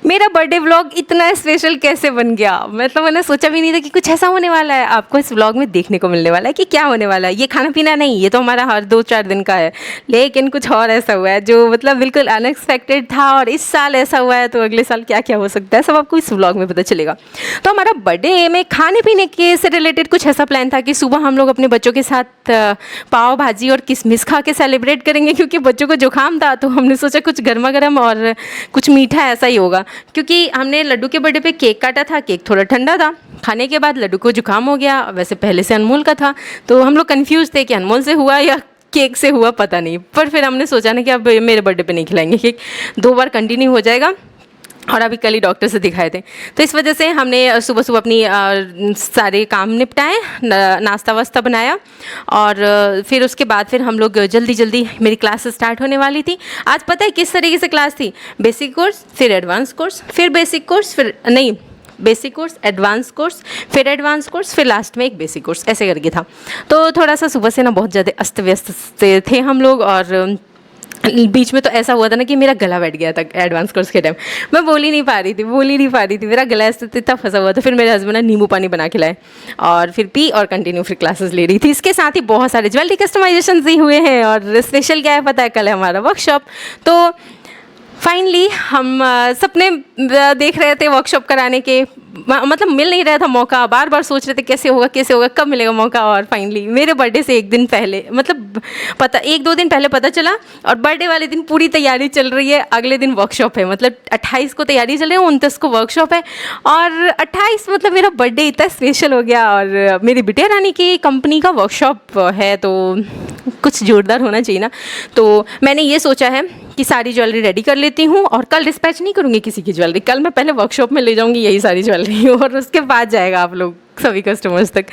मेरा birthday vlog इतना special कैसे बन गया। मतलब मैंने सोचा भी नहीं था कि कुछ ऐसा होने वाला है। आपको इस व्लॉग में देखने को मिलने वाला है कि क्या होने वाला है। ये खाना पीना नहीं, ये तो हमारा हर 2-4 दिन का है, लेकिन कुछ और ऐसा हुआ है जो मतलब बिल्कुल अनएक्सपेक्टेड था। और इस साल ऐसा हुआ है तो अगले साल क्या क्या हो सकता है सब आपको इस व्लॉग में पता चलेगा। तो हमारा बर्थडे में खाने पीने के से रिलेटेड कुछ ऐसा प्लान था कि सुबह हम लोग अपने बच्चों के साथ पाव भाजी और किशमिश खा के सेलिब्रेट करेंगे, क्योंकि बच्चों को जुकाम था। तो हमने सोचा कुछ गर्मा गर्म और कुछ मीठा ऐसा ही होगा, क्योंकि हमने लड्डू के बर्थडे पे केक काटा था। केक थोड़ा ठंडा था, खाने के बाद लड्डू को जुकाम हो गया। वैसे पहले से अनमोल का था, तो हम लोग कंफ्यूज थे कि अनमोल से हुआ या केक से हुआ, पता नहीं। पर फिर हमने सोचा ना कि अब मेरे बर्थडे पे नहीं खिलाएंगे केक, 2 बार कंटिन्यू हो जाएगा। और अभी कल ही डॉक्टर से दिखाए थे, तो इस वजह से हमने सुबह सुबह अपनी सारे काम निपटाए, नाश्ता वास्ता बनाया। और फिर उसके बाद फिर हम लोग जल्दी जल्दी, मेरी क्लास स्टार्ट होने वाली थी। आज पता है किस तरीके से क्लास थी? बेसिक कोर्स, फिर एडवांस कोर्स, फिर बेसिक कोर्स, फिर नहीं बेसिक कोर्स, एडवांस कोर्स, फिर एडवांस कोर्स, फिर लास्ट में एक बेसिक कोर्स, ऐसे करके था। तो थोड़ा सा सुबह से ना बहुत ज़्यादा अस्त व्यस्त थे हम लोग। और बीच में तो ऐसा हुआ था ना कि मेरा गला बैठ गया था एडवांस कोर्स के टाइम। मैं बोल ही नहीं पा रही थी, मेरा गला ऐसे इतना फंसा हुआ था। फिर मेरे हस्बैंड ने नींबू पानी बना के लाए और फिर पी और कंटिन्यू फिर क्लासेस ले रही थी। इसके साथ ही बहुत सारे ज्वेलरी कस्टमाइजेशन भी हुए हैं। और स्पेशल क्या है पता है? कल है हमारा वर्कशॉप। तो फाइनली हम सपने देख रहे थे वर्कशॉप कराने के, मतलब मिल नहीं रहा था मौका। बार बार सोच रहे थे कैसे होगा, कब मिलेगा मौका। और फाइनली मेरे बर्थडे से एक दिन पहले, मतलब पता 1-2 दिन पहले पता चला। और बर्थडे वाले दिन पूरी तैयारी चल रही है, अगले दिन वर्कशॉप है। मतलब 28 को तैयारी चल रही है, 29 को वर्कशॉप है। और 28 मतलब मेरा बर्थडे इतना स्पेशल हो गया। और मेरी बिटिया रानी की कंपनी का वर्कशॉप है, तो कुछ जोरदार होना चाहिए ना। तो मैंने ये सोचा है कि सारी ज्वेलरी रेडी कर लेती हूँ और कल डिस्पैच नहीं करूँगी किसी की ज्वेलरी। कल मैं पहले वर्कशॉप में ले जाऊँगी यही सारी ज्वेलरी और उसके बाद जाएगा आप लोग सभी कस्टमर्स तक।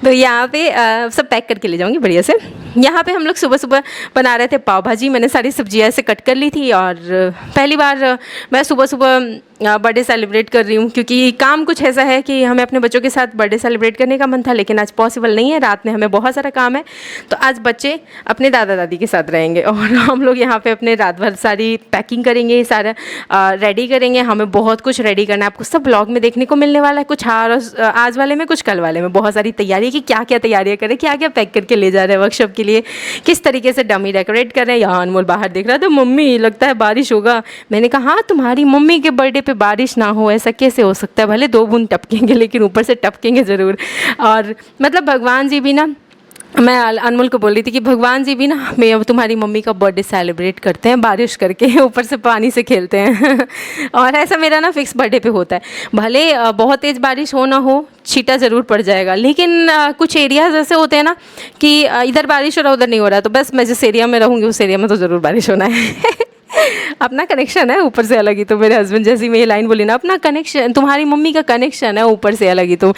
तो यहाँ पे सब पैक करके ले जाऊँगी बढ़िया से। यहाँ पे हम लोग सुबह सुबह बना रहे थे पाव भाजी। मैंने सारी सब्जियाँ ऐसे कट कर ली थी। और पहली बार मैं सुबह सुबह बर्थडे सेलिब्रेट कर रही हूँ, क्योंकि काम कुछ ऐसा है कि हमें अपने बच्चों के साथ बर्थडे सेलिब्रेट करने का मन था, लेकिन आज पॉसिबल नहीं है। रात में हमें बहुत सारा काम है, तो आज बच्चे अपने दादा दादी के साथ रहेंगे और हम लोग यहाँ पे अपने रात भर सारी पैकिंग करेंगे, सारा रेडी करेंगे। हमें बहुत कुछ रेडी करना है, आपको सब ब्लॉग में देखने को मिलने वाला है। कुछ आज वाले में, कुछ कल वाले में। बहुत सारी तैयारी कि क्या क्या तैयारियाँ करें, क्या क्या पैक करके ले जा रहे हैं वर्कशॉप के लिए, किस तरीके से डमी डेकोरेट कर रहे हैं। यहाँ अनमोल बाहर देख रहा था, मम्मी लगता है बारिश होगा। मैंने कहा हाँ, तुम्हारी मम्मी के बर्थडे पे बारिश ना हो ऐसा कैसे हो सकता है? भले 2 बूंद टपकेंगे, लेकिन ऊपर से टपकेंगे ज़रूर। और मतलब भगवान जी भी ना, मैं अनमोल को बोल रही थी कि भगवान जी भी ना मैं तुम्हारी मम्मी का बर्थडे सेलिब्रेट करते हैं बारिश करके, ऊपर से पानी से खेलते हैं और ऐसा मेरा ना फिक्स बर्थडे पे होता है। भले बहुत तेज़ बारिश हो ना हो, छींटा ज़रूर पड़ जाएगा। लेकिन कुछ एरियाज़ ऐसे होते हैं ना कि इधर बारिश हो रहा उधर नहीं हो रहा, तो बस मैं जिस एरिया में रहूँगी उस एरिया में तो ज़रूर बारिश होना है अपना कनेक्शन है ऊपर से अलग ही। तो मेरे हस्बैंड जैसी मैं ये लाइन बोली ना, अपना कनेक्शन, तुम्हारी मम्मी का कनेक्शन है ऊपर से अलग ही। तो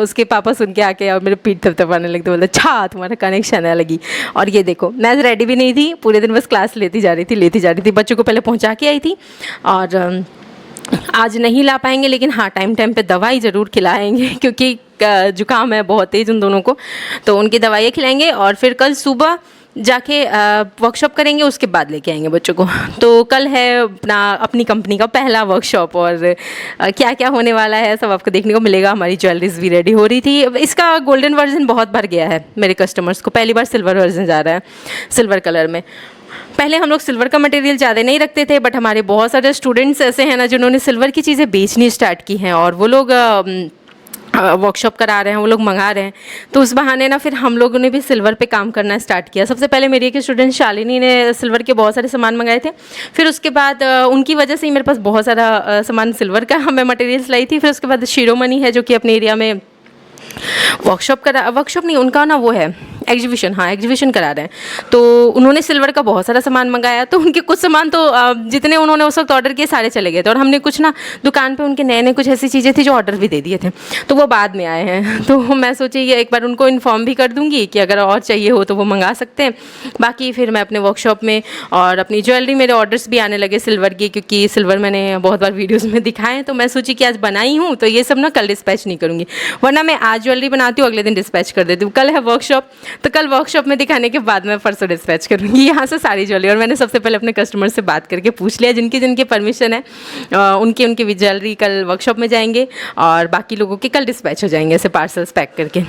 उसके पापा सुन के आके और मेरे पीठ थपथपाने लगते, बोलते अच्छा तुम्हारा कनेक्शन है अलग ही। और ये देखो, मैं रेडी भी नहीं थी, पूरे दिन बस क्लास लेती जा रही थी। बच्चों को पहले पहुँचा के आई थी। और आज नहीं ला पाएंगे, लेकिन हाँ टाइम पे दवाई ज़रूर खिलाएंगे, क्योंकि जुकाम है बहुत तेज़ उन दोनों को, तो उनकी दवाइयाँ खिलाएंगे। और फिर कल सुबह जाके वर्कशॉप करेंगे, उसके बाद लेके आएंगे बच्चों को। तो कल है अपनी कंपनी का पहला वर्कशॉप। और क्या क्या होने वाला है सब आपको देखने को मिलेगा। हमारी ज्वेलरीज भी रेडी हो रही थी। इसका गोल्डन वर्जन बहुत भर गया है मेरे कस्टमर्स को, पहली बार सिल्वर वर्जन जा रहा है, सिल्वर कलर में। पहले हम लोग सिल्वर का मटेरियल ज़्यादा नहीं रखते थे, बट हमारे बहुत सारे स्टूडेंट्स ऐसे हैं ना जिन्होंने सिल्वर की चीज़ें बेचनी स्टार्ट की हैं, और वो लोग वर्कशॉप करा रहे हैं, वो लोग मंगा रहे हैं। तो उस बहाने ना फिर हम लोगों ने भी सिल्वर पे काम करना स्टार्ट किया। सबसे पहले मेरी एक स्टूडेंट शालिनी ने सिल्वर के बहुत सारे सामान मंगाए थे। फिर उसके बाद उनकी वजह से ही मेरे पास बहुत सारा सामान सिल्वर का मैं मटेरियल्स लाई थी। फिर उसके बाद शिरोमणि है जो कि अपने एरिया में वर्कशॉप नहीं, उनका ना वो है एग्जीबिशन, हाँ एग्जीबिशन करा रहे हैं। तो उन्होंने सिल्वर का बहुत सारा सामान मंगाया। तो उनके कुछ सामान तो जितने उन्होंने उस वक्त ऑर्डर किए सारे चले गए थे। और हमने कुछ ना दुकान पे उनके नए कुछ ऐसी चीज़ें थी जो ऑर्डर भी दे दिए थे, तो वो बाद में आए हैं। तो मैं सोची ये एक बार उनको इन्फॉर्म भी कर दूँगी कि अगर और चाहिए हो तो वो मंगा सकते हैं। बाकी फिर मैं अपने वर्कशॉप में और अपनी ज्वेलरी, मेरे ऑर्डर्स भी आने लगे सिल्वर की, क्योंकि सिल्वर मैंने बहुत बार वीडियोज़ में दिखाए हैं। तो मैं सोची कि आज बनाई हूँ तो ये सब ना कल डिस्पैच नहीं करूँगी, वरना मैं आज ज्वेलरी बनाती हूँ, अगले दिन डिस्पैच कर देती हूँ। कल है वर्कशॉप, तो कल वर्कशॉप में दिखाने के बाद मैं परसों डिस्पैच करूँगी यहाँ से सारी ज्वेलरी। और मैंने सबसे पहले अपने कस्टमर से बात करके पूछ लिया, जिनकी जिनकी परमिशन है उनकी भी ज्वेलरी कल वर्कशॉप में जाएंगे और बाकी लोगों के कल डिस्पैच हो जाएंगे ऐसे पार्सल्स पैक करके।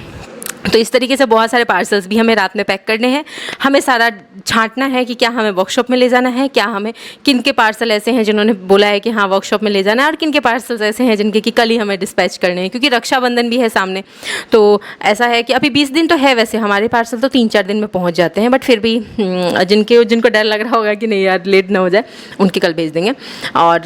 तो इस तरीके से बहुत सारे पार्सल्स भी हमें रात में पैक करने हैं। हमें सारा छांटना है कि क्या हमें वर्कशॉप में ले जाना है, क्या हमें किन के पार्सल ऐसे हैं जिन्होंने बोला है कि हाँ वर्कशॉप में ले जाना है, और किन के पार्सल्स ऐसे हैं जिनके कि कल ही हमें डिस्पैच करने हैं, क्योंकि रक्षाबंधन भी है सामने। तो ऐसा है कि अभी 20 दिन तो है, वैसे हमारे पार्सल तो 3-4 दिन में पहुँच जाते हैं, बट फिर भी जिनको डर लग रहा होगा कि नहीं यार लेट ना हो जाए, उनके कल भेज देंगे। और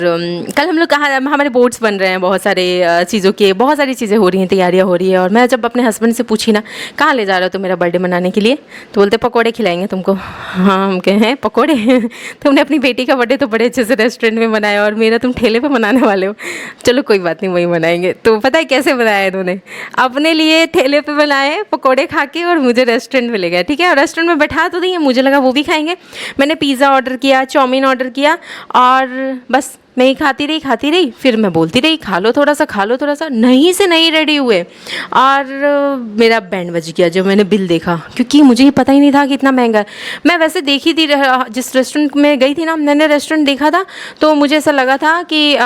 कल हम लोग कहाँ, हमारे बोर्ड्स बन रहे हैं, बहुत सारे चीज़ों के, बहुत सारी चीज़ें हो रही हैं, तैयारियाँ हो रही है। और मैं जब अपने हस्बैंड से पूछी ना कहाँ ले जा रहे हो तुम मेरा बर्थडे मनाने के लिए, तो बोलते पकोड़े खिलाएंगे तुमको। हाँ, हम कहे हैं पकोड़े तुमने अपनी बेटी का बर्थडे तो बड़े अच्छे से रेस्टोरेंट में मनाया और मेरा तुम ठेले पे मनाने वाले हो। चलो कोई बात नहीं, वही मनाएंगे। तो पता है कैसे बनाया इन्होंने, अपने लिए ठेले पे बनाए पकोड़े खा के और मुझे रेस्टोरेंट में ले गए। ठीक है, और रेस्टोरेंट में बैठा तो दिए, मुझे लगा वो भी खाएंगे। मैंने पिज़्ज़ा ऑर्डर किया, चाउमीन ऑर्डर किया, और बस मैं ही खाती रही। फिर मैं बोलती रही खा लो थोड़ा सा, नहीं से नहीं रेडी हुए और मेरा बैंड बज गया जब मैंने बिल देखा, क्योंकि मुझे ही पता ही नहीं था कि इतना महंगा है। मैं वैसे देखी थी, जिस रेस्टोरेंट में गई थी ना, मैंने रेस्टोरेंट देखा था तो मुझे ऐसा लगा था कि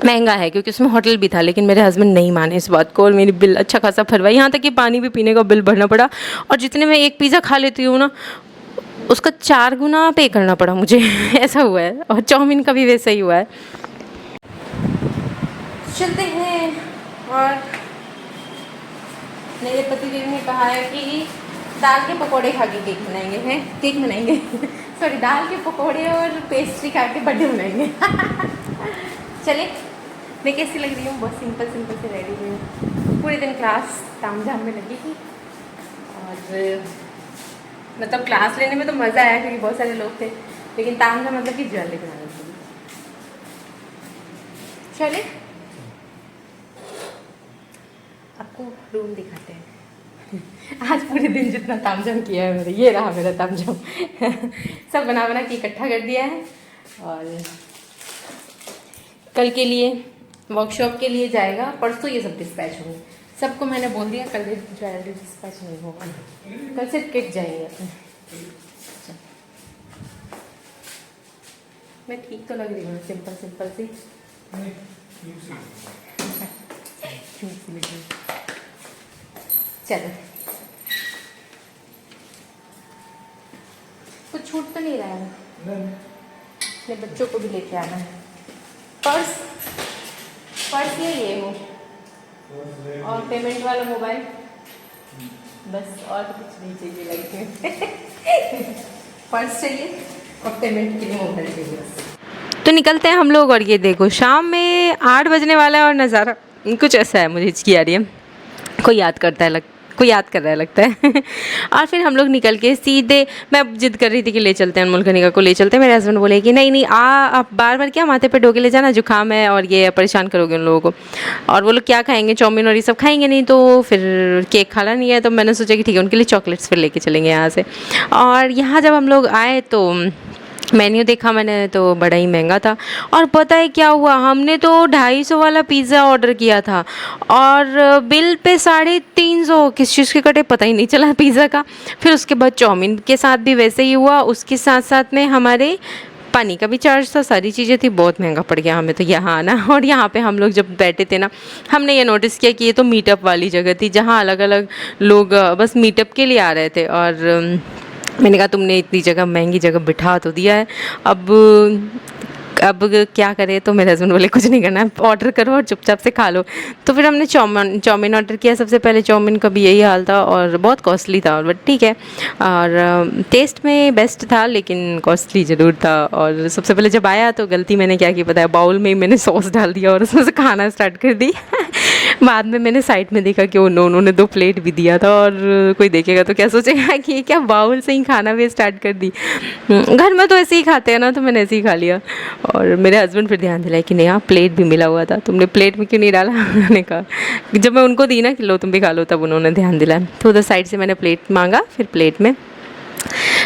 महंगा है, क्योंकि उसमें होटल भी था। लेकिन मेरे हस्बैंड नहीं माने इस बात को और मेरी बिल अच्छा खासा फरवाई, यहाँ तक कि पानी भी पीने का बिल भरना पड़ा। और जितने में एक पिज़्ज़ा खा लेती हूँ ना, उसका 4 गुना पे करना पड़ा मुझे ऐसा हुआ है। और चाउमीन का भी वैसा ही हुआ है। चलते हैं। और मेरे पतिदेव ने कहा है कि दाल के पकोड़े खा के केक मनाएंगे सॉरी, दाल के पकोड़े और पेस्ट्री खा के बर्थडे मनाएंगे चले, मैं कैसी लग रही हूँ? बहुत सिंपल से रेडी हुई हूँ। पूरे दिन क्लास तामझाम में लगी थी, और मतलब क्लास लेने में तो मज़ा आया क्योंकि बहुत सारे लोग थे, लेकिन तामझाम मतलब कि ज्वेलरी बनाने के लिए। चले आपको रूम दिखाते हैं आज पूरे दिन जितना तामझाम किया है मेरे, ये रहा मेरा तामझाम सब बना के इकट्ठा कर दिया है। और कल के लिए वर्कशॉप के लिए जाएगा, परसों ये सब डिस्पैच होंगे। सबको मैंने बोल दिया कल ज्वेलरी डिस्पैच नहीं होगा, कल सिर्फ किट जाएंगे अपने। मैं ठीक तो लग रही हूँ, सिंपल सी चलो, कुछ छूट तो नहीं रहा है। अपने बच्चों को भी लेके आना है। पर्स ये हो, और पेमेंट वाला मोबाइल, बस और कुछ नहीं चाहिए लाइफ में पर्स चाहिए और पेमेंट के लिए मोबाइल चाहिए बस। तो निकलते हैं हम लोग। और ये देखो शाम में 8 बजने वाला है और नज़ारा कुछ ऐसा है, मुझे हिचकी आ रही है, कोई याद कर रहा है लगता है और फिर हम लोग निकल के सीधे, मैं जिद कर रही थी कि ले चलते हैं, अनमोल कनिका को ले चलते हैं। मेरे हस्बैंड बोले कि नहीं आप बार क्या माथे पे ढोके ले जाना, जुकाम है और ये परेशान करोगे उन लोगों को। और वो लोग क्या खाएंगे, चाउमीन और ये सब खाएंगे नहीं, तो फिर केक खाना नहीं है। तो मैंने सोचा कि ठीक है, उनके लिए चॉकलेट्स फिर लेके चलेंगे यहाँ से। और यहाँ जब हम लोग आए तो मेन्यू देखा मैंने तो बड़ा ही महंगा था। और पता है क्या हुआ, हमने तो 250 वाला पिज़्ज़ा ऑर्डर किया था और बिल पे 350 किस चीज़ के कटे पता ही नहीं चला पिज़्ज़ा का। फिर उसके बाद चाउमीन के साथ भी वैसे ही हुआ, उसके साथ में हमारे पानी का भी चार्ज था, सारी चीज़ें थी, बहुत महंगा पड़ गया हमें तो यहाँ आना। और यहाँ पे हम लोग जब बैठे थे ना, हमने ये नोटिस किया कि ये तो मीटअप वाली जगह थी, जहाँ अलग अलग लोग बस मीटअप के लिए आ रहे थे। और मैंने कहा तुमने इतनी जगह, महंगी जगह बिठा तो दिया है, अब क्या करें। तो मेरे हस्बैंड बोले कुछ नहीं करना है, ऑर्डर करो और चुपचाप से खा लो। तो फिर हमने चाउमीन ऑर्डर किया। सबसे पहले चाउमीन का भी यही हाल था और बहुत कॉस्टली था, और बट ठीक है, और टेस्ट में बेस्ट था लेकिन कॉस्टली ज़रूर था। और सबसे पहले जब आया तो गलती मैंने क्या की पता है, बाउल में ही मैंने सॉस डाल दिया और उसमें से खाना स्टार्ट कर दी बाद में मैंने साइड में देखा कि उन्होंने 2 प्लेट भी दिया था, और कोई देखेगा तो क्या सोचेगा कि क्या बाउल से ही खाना भी स्टार्ट कर दी। घर में तो ऐसे ही खाते हैं ना, तो मैंने ऐसे ही खा लिया। और मेरे हस्बैंड फिर ध्यान दिलाए कि नहीं हाँ प्लेट भी मिला हुआ था, तुमने प्लेट में क्यों नहीं डाला मैंने कहा जब मैं उनको दी ना कि लो तुम भी खा लो, तब उन्होंने ध्यान दिलाया। तो उधर साइड से मैंने प्लेट मांगा, फिर प्लेट में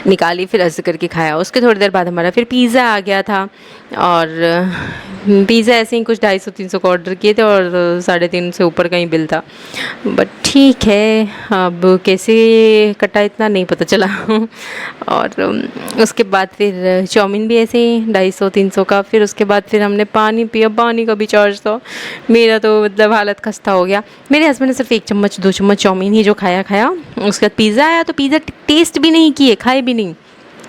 निकाली, फिर ऐसे करके खाया। उसके थोड़ी देर बाद हमारा फिर पिज़्ज़ा आ गया था, और पिज़्ज़ा ऐसे ही कुछ 250-300 का ऑर्डर किए थे, और 350 से ऊपर का ही बिल था। बट ठीक है, अब कैसे कटा इतना नहीं पता चला। और उसके बाद फिर चाउमीन भी ऐसे ही 250-300 का। फिर उसके बाद फिर हमने पानी पिया, पानी का भी चार्ज था। मेरा तो मतलब हालत खस्ता हो गया। मेरे हस्बैंड ने सिर्फ 1 चम्मच 2 चम्मच चाउमीन ही जो खाया। उसके बाद पिज़्ज़ा आया तो पिज़्ज़ा टेस्ट भी नहीं किए, खाए भी नहीं।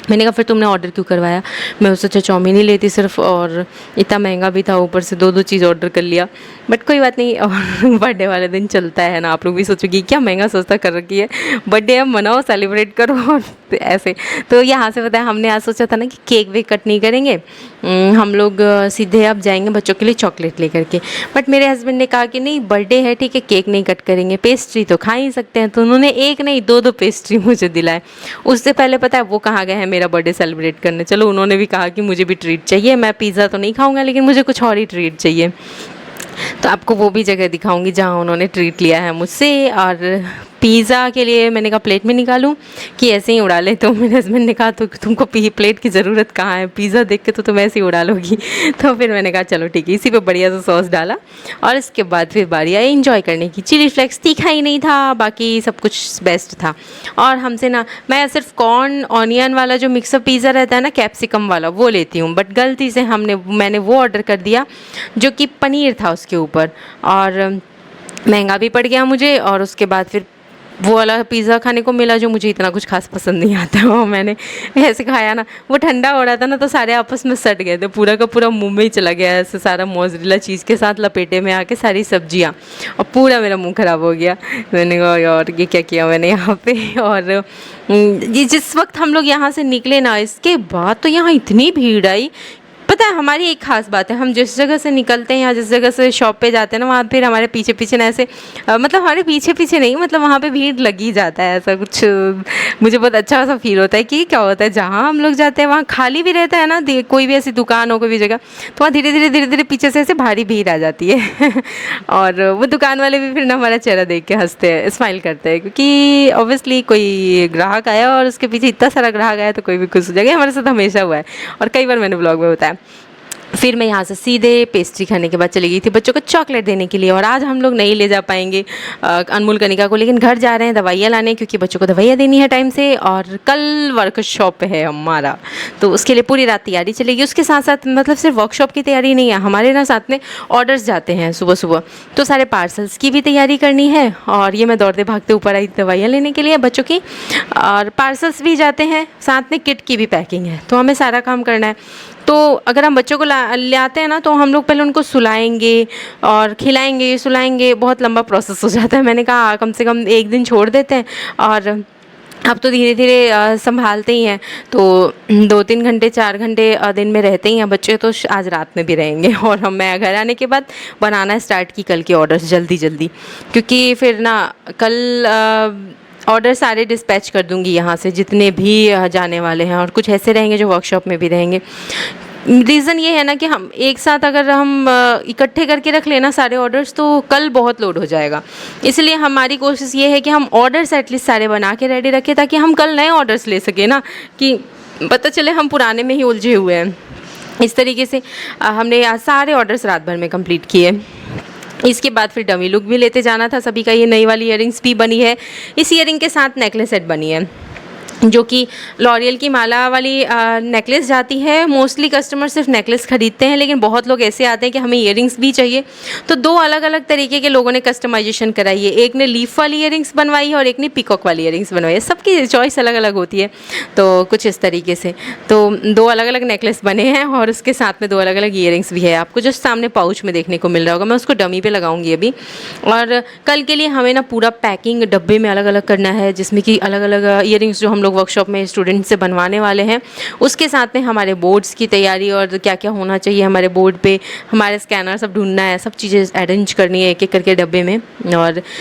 मैंने कहा फिर तुमने ऑर्डर क्यों करवाया? मैं उससे अच्छा चाउमीन ही लेती सिर्फ, और इतना महंगा भी था, ऊपर से 2-2 चीज़ ऑर्डर कर लिया। बट कोई बात नहीं, और बर्थडे वाले दिन चलता है ना। आप लोग भी सोचोगे क्या महंगा सस्ता कर रखी है, बर्थडे अब मनाओ, सेलिब्रेट करो। और ऐसे तो यहाँ से पता है, हमने आज सोचा था ना कि केक वेक कट नहीं करेंगे, हम लोग सीधे अब जाएंगे बच्चों के लिए चॉकलेट लेकर के। बट मेरे हस्बैंड ने कहा कि नहीं, बर्थडे है ठीक है, केक नहीं कट करेंगे, पेस्ट्री तो खा ही सकते हैं। तो उन्होंने एक नहीं 2-2 पेस्ट्री मुझे दिलाए। उससे पहले पता है वो कहाँ गए हैं मेरा बर्थडे सेलिब्रेट करने। चलो उन्होंने भी कहा कि मुझे भी ट्रीट चाहिए, मैं पिज़्ज़ा तो नहीं खाऊंगा लेकिन मुझे कुछ और ही ट्रीट चाहिए। तो आपको वो भी जगह दिखाऊंगी जहाँ उन्होंने ट्रीट लिया है मुझसे। और पिज़्ज़ा के लिए मैंने कहा प्लेट में निकालूं कि ऐसे ही उड़ा ले। तो मेरे हस्बैंड ने कहा तो तुमको प्लेट की ज़रूरत कहाँ है, पिज़्ज़ा देख के तो तुम ऐसे ही उड़ा लोगी। तो फिर मैंने कहा चलो ठीक है, इसी पे बढ़िया सा सॉस डाला। और इसके बाद फिर बारी आई एंजॉय करने की। चिली फ्लेक्स तीखा ही नहीं था, बाकी सब कुछ बेस्ट था। और हमसे ना, मैं सिर्फ कॉर्न ऑनियन वाला जो मिक्सअप पिज़्ज़ा रहता है ना, कैप्सिकम वाला, वो लेती हूँ। बट गलती से मैंने वो ऑर्डर कर दिया जो कि पनीर था उसके ऊपर, और महंगा भी पड़ गया मुझे। और उसके बाद फिर वो वाला पिज़्ज़ा खाने को मिला जो मुझे इतना कुछ खास पसंद नहीं आता। और मैंने ऐसे खाया ना, वो ठंडा हो रहा था ना, तो सारे आपस में सट गए थे, पूरा का पूरा मुंह में ही चला गया ऐसे, सारा मोज़रेला चीज़ के साथ लपेटे में आके सारी सब्जियां, और पूरा मेरा मुंह ख़राब हो गया। मैंने कहा यार ये क्या किया मैंने यहाँ पे। और ये जिस वक्त हम लोग यहाँ से निकले ना, इसके बाद तो यहाँ इतनी भीड़ आई। पता है हमारी एक ख़ास बात है, हम जिस जगह से निकलते हैं या जिस जगह से शॉप पे जाते हैं ना, वहाँ फिर हमारे पीछे पीछे ना ऐसे मतलब हमारे पीछे पीछे नहीं, मतलब वहाँ पे भीड़ लगी ही जाता है। ऐसा कुछ मुझे बहुत अच्छा सा फील होता है कि क्या होता है, जहाँ हम लोग जाते हैं वहाँ खाली भी रहता है ना, कोई भी ऐसी दुकान हो कोई भी जगह, तो वहाँ धीरे धीरे पीछे से ऐसे भारी भीड़ आ जाती है। और वो दुकान वाले भी फिर ना हमारा चेहरा देख के हंसते हैं, स्माइल करते हैं, क्योंकि ऑब्वियसली कोई ग्राहक आया और उसके पीछे इतना सारा ग्राहक आया तो कोई भी खुश हो जाएगा। हमारे साथ हमेशा हुआ है, और कई बार मैंने ब्लॉग में बताया। फिर मैं यहाँ से सीधे पेस्ट्री खाने के बाद चली गई थी बच्चों को चॉकलेट देने के लिए। और आज हम लोग नहीं ले जा पाएंगे अनमोल कनिका को, लेकिन घर जा रहे हैं दवाइयाँ लाने, क्योंकि बच्चों को दवाइयाँ देनी है टाइम से। और कल वर्कशॉप है हमारा, तो उसके लिए पूरी रात तैयारी चलेगी। उसके साथ साथ मतलब सिर्फ वर्कशॉप की तैयारी नहीं है, हमारे ना साथ में ऑर्डर्स जाते हैं सुबह सुबह, तो सारे पार्सल्स की भी तैयारी करनी है। और ये मैं दौड़ते भागते ऊपर आई दवाइयाँ लेने के लिए बच्चों की, और पार्सल्स भी जाते हैं, साथ में किट की भी पैकिंग है, तो हमें सारा काम करना है। तो अगर हम बच्चों को ले आते हैं ना, तो हम लोग पहले उनको सुलाएंगे और खिलाएंगे सुलाएंगे, बहुत लंबा प्रोसेस हो जाता है। मैंने कहा कम से कम 1 दिन छोड़ देते हैं, और अब तो धीरे धीरे संभालते ही हैं, तो 2-3 घंटे 4 घंटे दिन में रहते ही हैं बच्चे, तो आज रात में भी रहेंगे। और मैं घर आने के बाद बनाना स्टार्ट की कल के ऑर्डर्स जल्दी जल्दी, क्योंकि फिर ना कल ऑर्डर सारे डिस्पैच कर दूंगी यहाँ से, जितने भी जाने वाले हैं, और कुछ ऐसे रहेंगे जो वर्कशॉप में भी रहेंगे। रीज़न ये है ना कि हम एक साथ अगर हम इकट्ठे करके रख लेना सारे ऑर्डर्स, तो कल बहुत लोड हो जाएगा। इसलिए हमारी कोशिश ये है कि हम ऑर्डर्स एटलीस्ट सारे बना के रेडी रखें, ताकि हम कल नए ऑर्डर्स ले सकें ना, कि पता चले हम पुराने में ही उलझे हुए हैं। इस तरीके से हमने आज सारे ऑर्डर्स रात भर में कंप्लीट किए। इसके बाद फिर डमी लुक भी लेते जाना था सभी का। ये नई वाली इयरिंग्स भी बनी है, इस इयरिंग के साथ नेकलेस सेट बनी है, जो कि लॉरियल की माला वाली नेकलेस जाती है। मोस्टली कस्टमर सिर्फ नेकलेस खरीदते हैं, लेकिन बहुत लोग ऐसे आते हैं कि हमें इयरिंग्स भी चाहिए। तो 2 अलग अलग तरीके के लोगों ने कस्टमाइजेशन कराई है, एक ने लीफ वाली इयरिंग्स बनवाई है और एक ने पीकॉक वाली इयरिंग्स बनवाई है। सबकी चॉइस अलग अलग होती है, तो कुछ इस तरीके से। तो 2 अलग अलग नेकलेस बने हैं, और उसके साथ में 2 अलग अलग इयरिंग्स भी है। आपको जो सामने पाउच में देखने को मिल रहा होगा, मैं उसको डमी पे लगाऊंगी अभी। और कल के लिए हमें ना पूरा पैकिंग डब्बे में अलग अलग करना है, जिसमें कि अलग अलग इयरिंग्स जो हम लोग वर्कशॉप में स्टूडेंट से बनवाने वाले हैं, उसके साथ में हमारे बोर्ड्स की तैयारी, और क्या क्या होना चाहिए हमारे बोर्ड पे, हमारे स्कैनर सब ढूंढना है, सब चीज़ें अरेंज करनी है एक एक करके डब्बे में। और